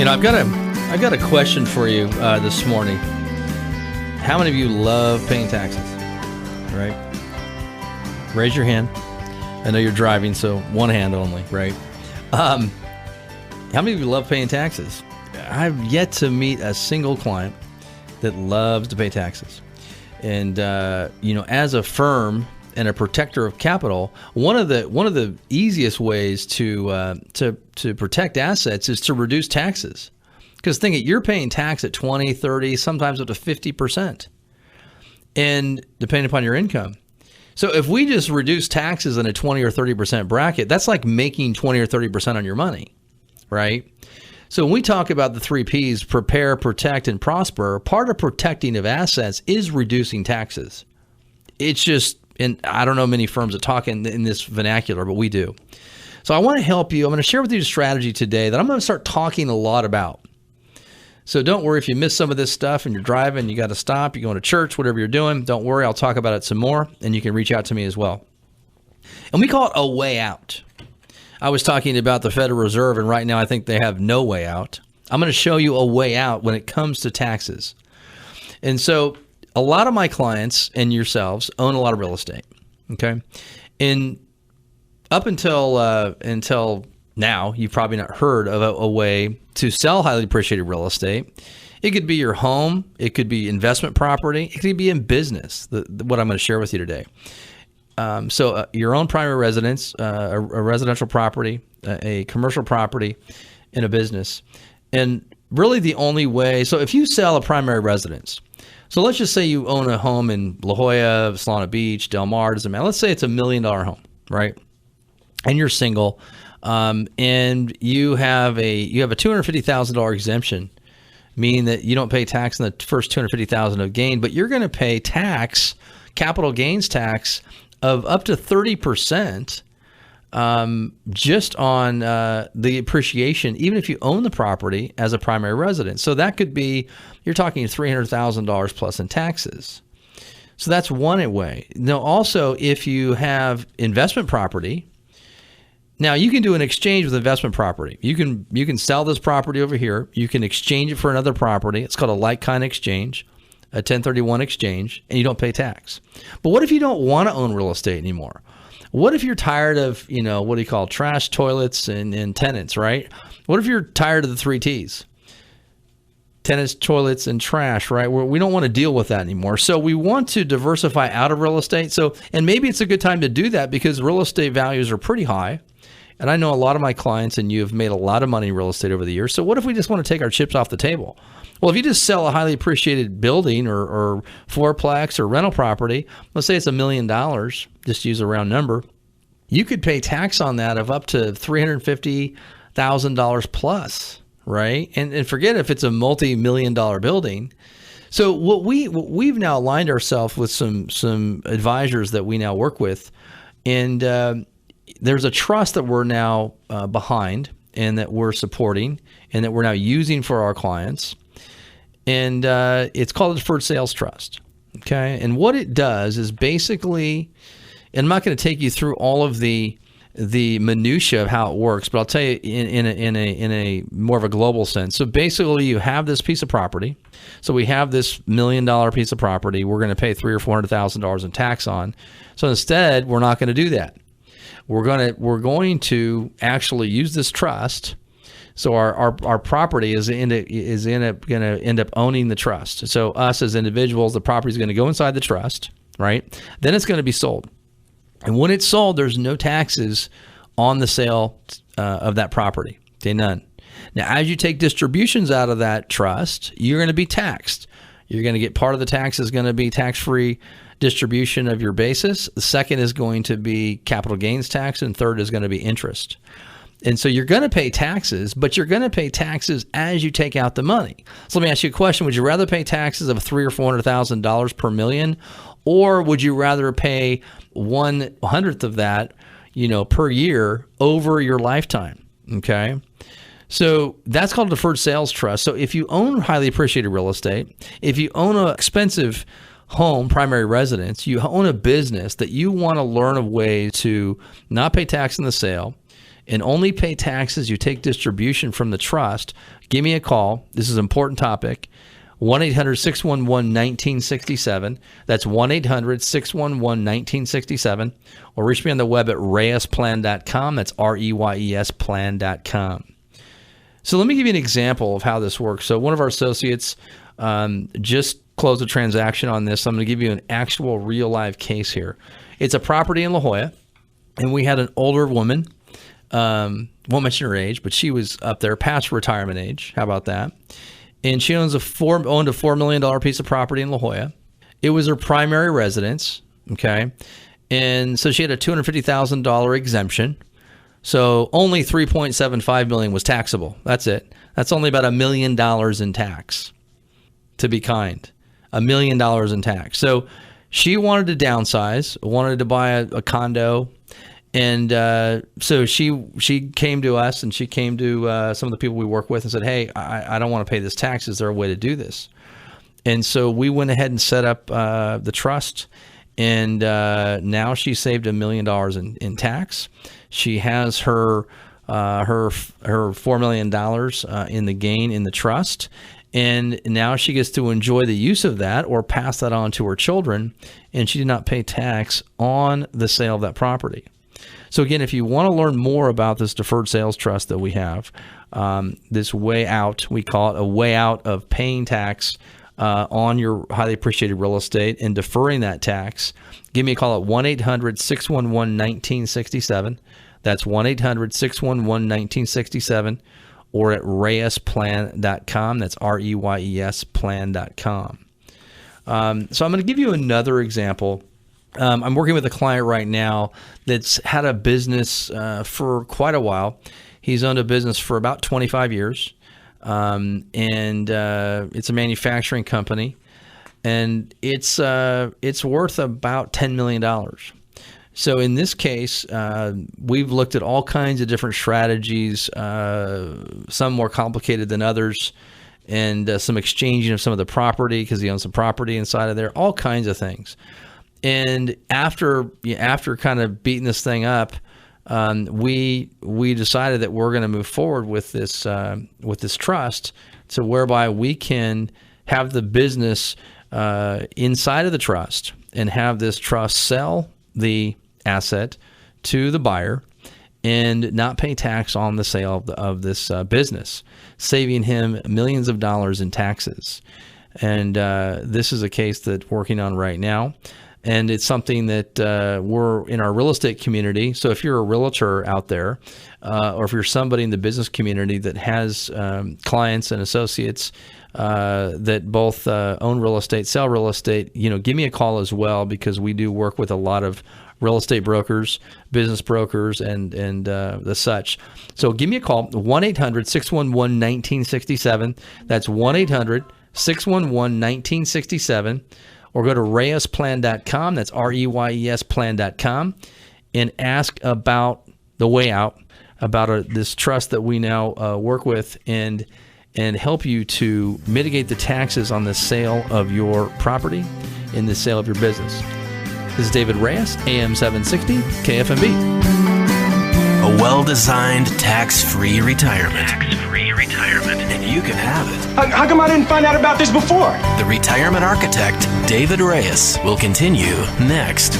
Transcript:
I've got a question for you this morning. How many of you love paying taxes? Right? Raise your hand. I know you're driving, so one hand only, right? How many of you love paying taxes? I've yet to meet a single client that loves to pay taxes. And as a firm and a protector of capital, one of the easiest ways to protect assets is to reduce taxes. Because think it, you're paying tax at 20, 30, sometimes up to 50%, and depending upon your income. So if we just reduce taxes in a 20 or 30% bracket, that's like making 20 or 30% on your money, right? So when we talk about the 3 Ps, prepare, protect, and prosper, part of protecting of assets is reducing taxes. It's just, and I don't know many firms that talk in this vernacular, but we do. So I want to help you. I'm going to share with you a strategy today that I'm going to start talking a lot about. So don't worry if you miss some of this stuff and you're driving, you got to stop, you're going to church, whatever you're doing. Don't worry, I'll talk about it some more, and you can reach out to me as well. And we call it a way out. I was talking about the Federal Reserve, and right now I think they have no way out. I'm going to show you a way out when it comes to taxes. And so a lot of my clients and yourselves own a lot of real estate, okay? And up until now, you've probably not heard of a way to sell highly appreciated real estate. It could be your home. It could be investment property. It could be in business, what I'm going to share with you today. So your own primary residence, a residential property, a commercial property, and a business. And really the only way, so if you sell a primary residence, so let's just say you own a home in La Jolla, Solana Beach, Del Mar, doesn't matter. Let's say it's $1 million home, right? And you're single. And you have a $250,000 exemption, meaning that you don't pay tax on the first $250,000 of gain, but you're going to pay tax, capital gains tax of up to 30%, just on the appreciation, even if you own the property as a primary residence. So that could be, you're talking $300,000 plus in taxes. So that's one way. Now, also, if you have investment property. Now, you can do an exchange with investment property. You can sell this property over here. You can exchange it for another property. It's called a like-kind exchange, a 1031 exchange, and you don't pay tax. But what if you don't want to own real estate anymore? What if you're tired of, what do you call trash, toilets, and tenants, right? What if you're tired of the 3 Ts? Tenants, toilets, and trash, right? We don't want to deal with that anymore. So we want to diversify out of real estate. And maybe it's a good time to do that because real estate values are pretty high. And I know a lot of my clients and you have made a lot of money in real estate over the years. So what if we just want to take our chips off the table? Well, if you just sell a highly appreciated building or fourplex or rental property, let's say it's $1 million, just use a round number, you could pay tax on that of up to $350,000 plus, right? And forget if it's a multi-million-dollar building. So we've now aligned ourselves with some advisors that we now work with, and there's a trust that we're now behind and that we're supporting and that we're now using for our clients. And it's called a deferred sales trust. Okay. And what it does is basically, and I'm not going to take you through all of the minutia of how it works, but I'll tell you in a more of a global sense. So basically you have this piece of property. So we have this $1 million piece of property. We're going to pay $300,000 or $400,000 in tax on. So instead, we're not going to do that. We're going to actually use this trust. So our property is going to end up owning the trust. So us as individuals, the property is going to go inside the trust, right? Then it's going to be sold. And when it's sold, there's no taxes on the sale of that property. Okay, none. Now, as you take distributions out of that trust, you're going to be taxed. You're going to get part of the tax is going to be tax-free distribution of your basis. The second is going to be capital gains tax, and third is going to be interest. And so you're going to pay taxes, but you're going to pay taxes as you take out the money. So let me ask you a question. Would you rather pay taxes of $300,000 or $400,000 per million, or would you rather pay 1/100th of that, per year over your lifetime? Okay. So that's called a deferred sales trust. So if you own highly appreciated real estate, if you own an expensive home, primary residence, you own a business that you want to learn a way to not pay tax on the sale and only pay taxes you take distribution from the trust, give me a call. This is an important topic. 1-800-611-1967. That's 1-800-611-1967. Or reach me on the web at reyesplan.com. That's REYES plan.com. So let me give you an example of how this works. So one of our associates just closed a transaction on this. I'm going to give you an actual real live case here. It's a property in La Jolla, and we had an older woman. Won't mention her age, but she was up there past retirement age. How about that? And she owned a $4 million piece of property in La Jolla. It was her primary residence, okay? And so she had a $250,000 exemption. So only $3.75 million was taxable. That's it. That's only about $1 million in tax, to be kind. $1 million in tax. So she wanted to downsize, wanted to buy a condo. And so she came to us, and she came to some of the people we work with and said, hey, I don't want to pay this tax. Is there a way to do this? And so we went ahead and set up the trust, and now she saved $1 million in tax. She has her $4 million in the gain in the trust, and now she gets to enjoy the use of that or pass that on to her children, and she did not pay tax on the sale of that property. So again, if you want to learn more about this deferred sales trust that we have, this way out, we call it a way out of paying tax on your highly appreciated real estate and deferring that tax, give me a call at 1-800-611-1967. That's 1-800-611-1967, or at reyesplan.com. That's REYES plan.com. So I'm going to give you another example. I'm working with a client right now that's had a business for quite a while. He's owned a business for about 25 years, and it's a manufacturing company, and it's worth about $10 million. So in this case, we've looked at all kinds of different strategies, some more complicated than others, and some exchanging of some of the property because he owns some property inside of there, all kinds of things. And after kind of beating this thing up, we decided that we're going to move forward with this trust, so whereby we can have the business inside of the trust and have this trust sell the asset to the buyer and not pay tax on the sale of this business, saving him millions of dollars in taxes. And this is a case that we're working on right now. And it's something that we're in our real estate community. So if you're a realtor out there, or if you're somebody in the business community that has clients and associates that both own real estate, sell real estate, give me a call as well, because we do work with a lot of real estate brokers, business brokers, and the such. So give me a call, 1-800-611-1967. That's 1-800-611-1967. Or go to reyesplan.com, that's REYES plan.com, and ask about the way out, about this trust that we now work with, and help you to mitigate the taxes on the sale of your property and the sale of your business. This is David Reyes, AM 760, KFMB. A well-designed, tax-free retirement. Tax-free retirement. And you can have it. How come I didn't find out about this before? The Retirement Architect, David Reyes, will continue next.